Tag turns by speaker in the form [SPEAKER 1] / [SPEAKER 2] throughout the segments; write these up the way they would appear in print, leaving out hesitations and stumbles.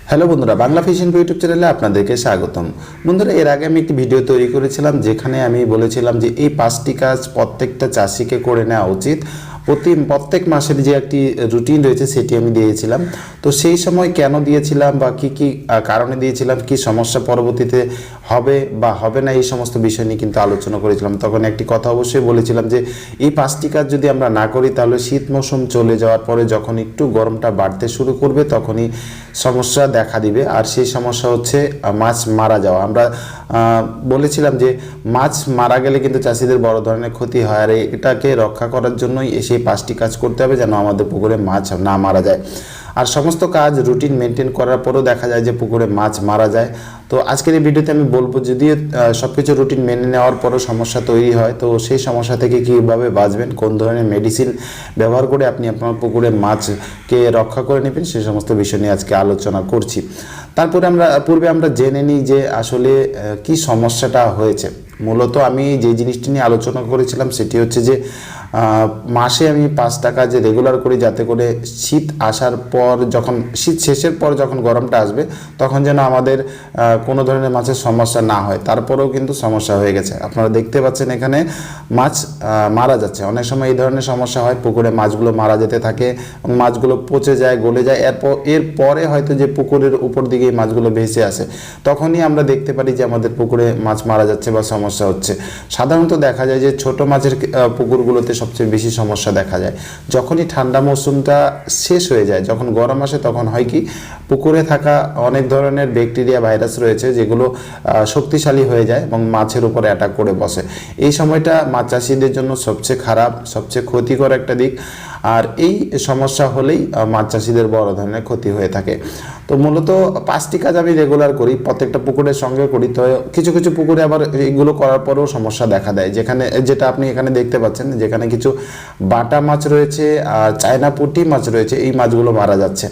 [SPEAKER 1] Hello বন্ধুরা, Bangla fish info YouTube চ্যানেলে আপনাদেরকে স্বাগতম। বন্ধুরা, এর আগে আমি একটি ভিডিও তৈরি করেছিলাম যেখানে আমি বলেছিলাম যে এই 5টি কাজ প্রত্যেকটা চাষিকে করে নেওয়া উচিত। প্রত্যেক মাসের যে একটি রুটিন রয়েছে সেটি আমি দিয়েছিলাম। তো সেই সময় কেন দিয়েছিলাম বা কি কি কারণে দিয়েছিলাম, কি সমস্যা পরবর্তীতে হবে বা হবে না, এই সমস্ত বিষয় নিয়ে কিন্তু আলোচনা করেছিলাম। তখন একটি কথা অবশ্যই বলেছিলাম যে এই 5টি কাজ যদি আমরা না করি তাহলে শীত মৌসুম চলে যাওয়ার পরে যখন একটু গরমটা বাড়তে শুরু করবে তখনই সমস্যা দেখা দিবে। আর সেই সমস্যা হচ্ছে মাছ মারা যাওয়া। আমরা বলেছিলাম যে মাছ মারা গেলে কিন্তু চাষিদের বড় ধরনের ক্ষতি হয়, আর এটাকে রক্ষা করার জন্যই সেই 5টি কাজ করতে হবে যেন আমাদের পুকুরে মাছ না মারা যায়। আর সমস্ত কাজ রুটিন মেনটেন করার পরেও দেখা যায় যে পুকুরে মাছ মারা যায়। তো আজকের এই ভিডিওতে আমি বলবো, যদি সব কিছু রুটিন মেনে নেওয়ার পরও সমস্যা তৈরি হয় তো সেই সমস্যা থেকে কীভাবে বাঁচবেন, কোন ধরনের মেডিসিন ব্যবহার করে আপনি আপনার পুকুরে মাছকে রক্ষা করে নেবেন, সেই সমস্ত বিষয় নিয়ে আজকে আলোচনা করছি। তারপরে পূর্বে আমরা জেনে নিই যে আসলে কি সমস্যাটা হয়েছে। মূলত আমি যে জিনিসটি নিয়ে আলোচনা করেছিলাম সেটি হচ্ছে যে মাসে আমি 5 টাকা যে রেগুলার করি, যাতে করে শীত আসার পর, যখন শীত শেষের পর যখন গরমটা আসবে তখন যেন আমাদের কোনো ধরনের মাছের সমস্যা না হয়। তারপরেও কিন্তু সমস্যা হয়ে গেছে। আপনারা দেখতে পাচ্ছেন এখানে মাছ মারা যাচ্ছে। অনেক সময় এই ধরনের সমস্যা হয়, পুকুরে মাছগুলো মারা যেতে থাকে এবং মাছগুলো পচে যায়, গলে যায়। এরপরে হয়তো যে পুকুরের উপর দিকে এই মাছগুলো ভেসে আসে, তখনই আমরা দেখতে পারি যে আমাদের পুকুরে মাছ মারা যাচ্ছে বা সমস্যা হচ্ছে। সাধারণত দেখা যায় যে ছোট মাছের পুকুরগুলোতে সবচেয়ে বেশি সমস্যা দেখা যায়। যখনই ঠান্ডা মৌসুমটা শেষ হয়ে যায়, যখন গরম আসে, তখন হয় কি, পুকুরে থাকা অনেক ধরনের ব্যাকটেরিয়া ভাইরাস রয়েছে যেগুলো শক্তিশালী হয়ে যায় এবং মাছের উপরে অ্যাটাক করে বসে। এই সময়টা মাছ চাষিদের জন্য সবচেয়ে খারাপ, সবচেয়ে ক্ষতিকর একটা দিক। আর এই সমস্যা হলেই মাছ চাষিদের বড় ধরনের ক্ষতি হয়ে থাকে। তো মূলত 5টি কাজ আমি রেগুলার করি, প্রত্যেকটা পুকুরের সঙ্গে করি। তো কিছু কিছু পুকুরে আবার এইগুলো করার পরেও সমস্যা দেখা দেয়, যেটা আপনি এখানে দেখতে পাচ্ছেন, যেখানে কিছু বাটা মাছ রয়েছে আর চায়না পুঁটি মাছ রয়েছে, এই মাছগুলো মারা যাচ্ছে।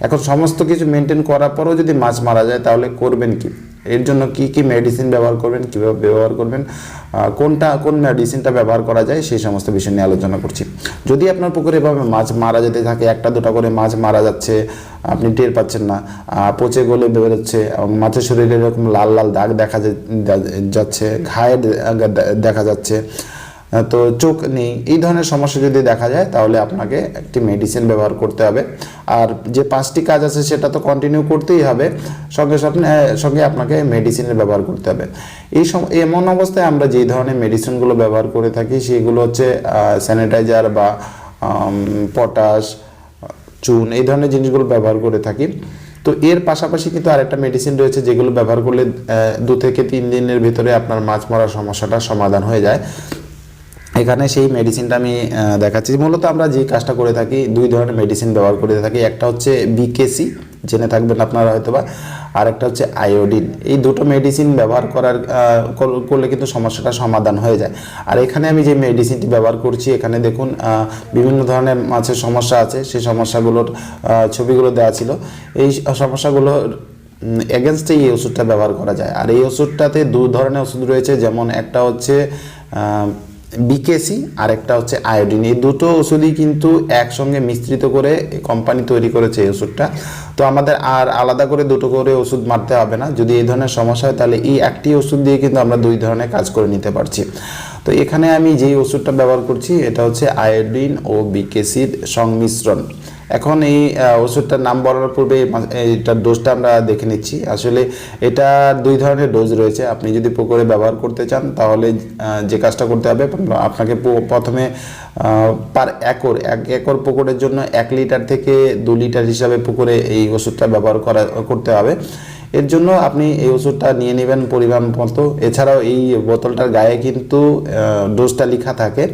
[SPEAKER 1] এখন সমস্ত কিছু মেনটেন করার পরেও যদি মাছ মারা যায় তাহলে করবেন কি? এর জন্য কি কি মেডিসিন ব্যবহার করবেন, কীভাবে ব্যবহার করবেন, কোন মেডিসিনটা ব্যবহার করা যায়, সেই সমস্ত বিষয় নিয়ে আলোচনা করছি। যদি আপনার পুকুরে এভাবে মাছ মারা যেতে থাকে, একটা দুটা করে মাছ মারা যাচ্ছে, আপনি টের পাচ্ছেন না, পচে গলে বেরোচ্ছে এবং মাছের শরীরে এরকম লাল লাল দাগ দেখা যাচ্ছে, ঘায়ে দেখা যাচ্ছে, তো চোখ নেই, এই ধরনের সমস্যা যদি দেখা যায় তাহলে আপনাকে একটি মেডিসিন ব্যবহার করতে হবে। আর যে 5টি কাজ আছে সেটা তো কন্টিনিউ করতেই হবে, সঙ্গে আপনাকে মেডিসিনের ব্যবহার করতে হবে। এমন অবস্থায় আমরা যেই ধরনের মেডিসিনগুলো ব্যবহার করে থাকি সেগুলো হচ্ছে স্যানিটাইজার বা পটাশ, চুন, এই ধরনের জিনিসগুলো ব্যবহার করে থাকি। তো এর পাশাপাশি কিন্তু আরেকটা মেডিসিন রয়েছে যেগুলো ব্যবহার করলে 2 থেকে 3 দিনের ভিতরে আপনার মাছ মরার সমস্যাটা সমাধান হয়ে যায়। এখানে সেই মেডিসিনটা আমি দেখাচ্ছি। মূলত আমরা যে কাজটা করে থাকি, 2 ধরনের মেডিসিন ব্যবহার করে থাকি। একটা হচ্ছে বিকেসি, জেনে থাকবেন আপনারা হয়তোবা, আর একটা হচ্ছে আয়োডিন। এই দুটো মেডিসিন ব্যবহার করলে কিন্তু সমস্যাটা সমাধান হয়ে যায়। আর এখানে আমি যে মেডিসিনটি ব্যবহার করছি, এখানে দেখুন বিভিন্ন ধরনের মাছের সমস্যা আছে, সেই সমস্যাগুলোর ছবিগুলো দেওয়া ছিল। এই সমস্যাগুলোর এগেনস্টে এই ওষুধটা ব্যবহার করা যায়। আর এই ওষুধটাতে 2 ধরনের ওষুধ রয়েছে, যেমন একটা হচ্ছে বিকেসি আর একটা হচ্ছে আয়োডিন। এই দুটো ওষুধই কিন্তু একসঙ্গে মিশ্রিত করে কোম্পানি তৈরি করেছে এই ওষুধটা। তো আমাদের আর আলাদা করে 2টো করে ওষুধ মারতে হবে না। যদি এই ধরনের সমস্যা হয় তাহলে এই একটি ওষুধ দিয়ে কিন্তু আমরা 2 ধরনের কাজ করে নিতে পারছি। তো এখানে আমি যেই ওষুধটা ব্যবহার করছি এটা হচ্ছে আয়োডিন ও বিকেসির সংমিশ্রণ। এখন এই ওষুধটার নাম বলার পূর্বে এটার ডোজটা আমরা দেখে নিচ্ছি। আসলে এটা 2 ধরনের ডোজ রয়েছে। আপনি যদি পুকুরে ব্যবহার করতে চান তাহলে যে কাজটা করতে হবে, আপনাকে প্রথমে এক একর পুকুরের জন্য 1 লিটার থেকে 2 লিটার হিসাবে পুকুরে এই ওষুধটা ব্যবহার করতে হবে। এর জন্য আপনি এই ওষুধটা নিয়ে নেবেন পরিমাণ মতো। এছাড়াও এই বোতলটার গায়ে কিন্তু ডোজটা লেখা থাকে।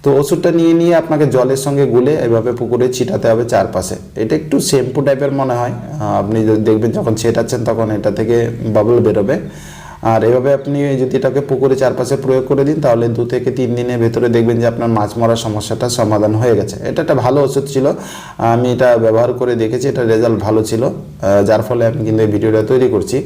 [SPEAKER 1] তো ওষুধটা নিয়ে আপনাকে জলের সঙ্গে গুলে এভাবে পুকুরে ছিটাতে হবে চারপাশে। এটা একটু শ্যাম্পু টাইপের মনে হয়, আপনি দেখবেন যখন ছেটাচ্ছেন তখন এটা থেকে বাবল বেরোবে। আর এভাবে আপনি যদি এটাকে পুকুরে চারপাশে প্রয়োগ করে দিন তাহলে 2 থেকে 3 দিনের ভেতরে দেখবেন যে আপনার মাছ মরার সমস্যাটা সমাধান হয়ে গেছে। এটা একটা ভালো ওষুধ ছিল, আমি এটা ব্যবহার করে দেখেছি, এটা রেজাল্ট ভালো ছিল, যার ফলে আমি কিন্তু এই ভিডিওটা তৈরি করছি।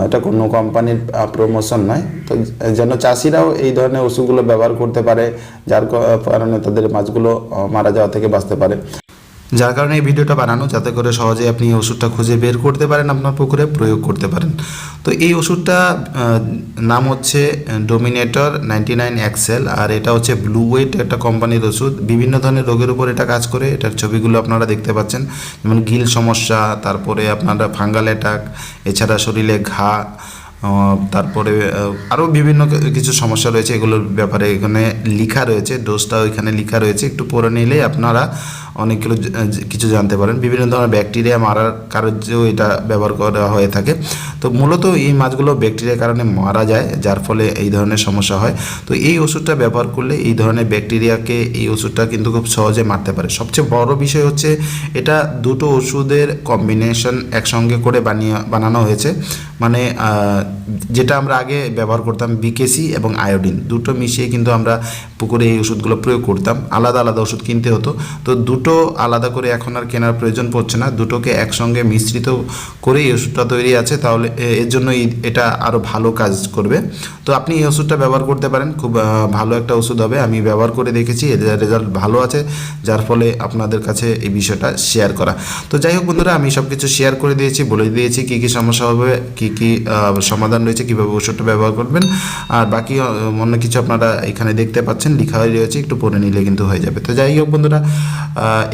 [SPEAKER 1] এটা কোনো কোম্পানির প্রমোশন নয়। তো যেন চাষিরাও এই ধরনের ওষুধগুলো ব্যবহার করতে পারে, যার কারণে তাদের মাছগুলো মারা যাওয়া থেকে বাঁচতে পারে। যার কারণে এই ভিডিওটা বানানো, যাতে করে সহজে আপনি এই ওষুধটা খুঁজে বের করতে পারেন, আপনার পুকুরে প্রয়োগ করতে পারেন। তো এই ওষুধটা নাম হচ্ছে ডোমিনেটর 99 এক্সেল, আর এটা হচ্ছে ব্লু ওয়েট একটা কোম্পানির ওষুধ। বিভিন্ন ধরনের রোগের উপর এটা কাজ করে। এটার ছবিগুলো আপনারা দেখতে পাচ্ছেন, যেমন গিল সমস্যা, তারপরে আপনারা ফাঙ্গাল অ্যাটাক, এছাড়া শরীরে ঘা, তারপরে আরও বিভিন্ন কিছু সমস্যা রয়েছে। এগুলোর ব্যাপারে এখানে লেখা রয়েছে, ডোজটাও এখানে লেখা রয়েছে। একটু পড়ে নিলে আপনারা অনেকগুলো কিছু জানতে পারেন। বিভিন্ন ধরনের ব্যাকটেরিয়া মারার কার্যেও এটা ব্যবহার করা হয়ে থাকে। তো মূলত এই মাছগুলো ব্যাকটেরিয়ার কারণে মারা যায়, যার ফলে এই ধরনের সমস্যা হয়। তো এই ওষুধটা ব্যবহার করলে এই ধরনের ব্যাকটেরিয়াকে এই ওষুধটা কিন্তু খুব সহজে মারতে পারে। সবচেয়ে বড় বিষয় হচ্ছে এটা দুটো ওষুধের কম্বিনেশন একসঙ্গে করে বানানো হয়েছে। মানে যেটা আমরা আগে ব্যবহার করতাম বিকেসি এবং আয়োডিন, দুটো মিশিয়ে কিন্তু আমরা পুকুরে এই ওষুধগুলো প্রয়োগ করতাম। আলাদা আলাদা ওষুধ কিনতে হতো। তো দুটো আলাদা করে এখন আর কেনার প্রয়োজন পড়ছে না, দুটোকে একসঙ্গে মিশ্রিত করে এই ওষুধটা তৈরি আছে। তাহলে এর জন্য এটা আরও ভালো কাজ করবে। তো আপনি এই ওষুধটা ব্যবহার করতে পারেন, খুব ভালো একটা ওষুধ হবে। আমি ব্যবহার করে দেখেছি, এর রেজাল্ট ভালো আছে, যার ফলে আপনাদের কাছে এই বিষয়টা শেয়ার করা। তো যাই হোক বন্ধুরা, আমি সব কিছু শেয়ার করে দিয়েছি, বলে দিয়েছি কী কী সমস্যা হবে, কী কী সমাধান রয়েছে, কীভাবে ওষুধটা ব্যবহার করবেন। আর বাকি অন্য কিছু আপনারা এখানে দেখতে পাচ্ছেন, লেখা হয়ে রয়েছে, একটু পড়ে নিলে কিন্তু হয়ে যাবে। তো যাই হোক বন্ধুরা,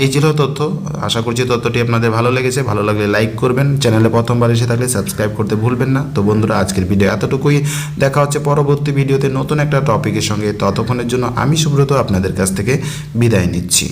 [SPEAKER 1] এই ছিল তথ্য। আশা করছি তথ্যটি আপনাদের ভালো লেগেছে। ভালো লাগলে লাইক করবেন, চ্যানেলে প্রথমবার এসে থাকলে সাবস্ক্রাইব করতে ভুলবেন না। তো বন্ধুরা, আজকের ভিডিও এতটুকুই। দেখা হচ্ছে পরবর্তী ভিডিওতে নতুন একটা টপিকের সঙ্গে। ততক্ষণের জন্য আমি সুব্রত আপনাদের কাছ থেকে বিদায় নিচ্ছি।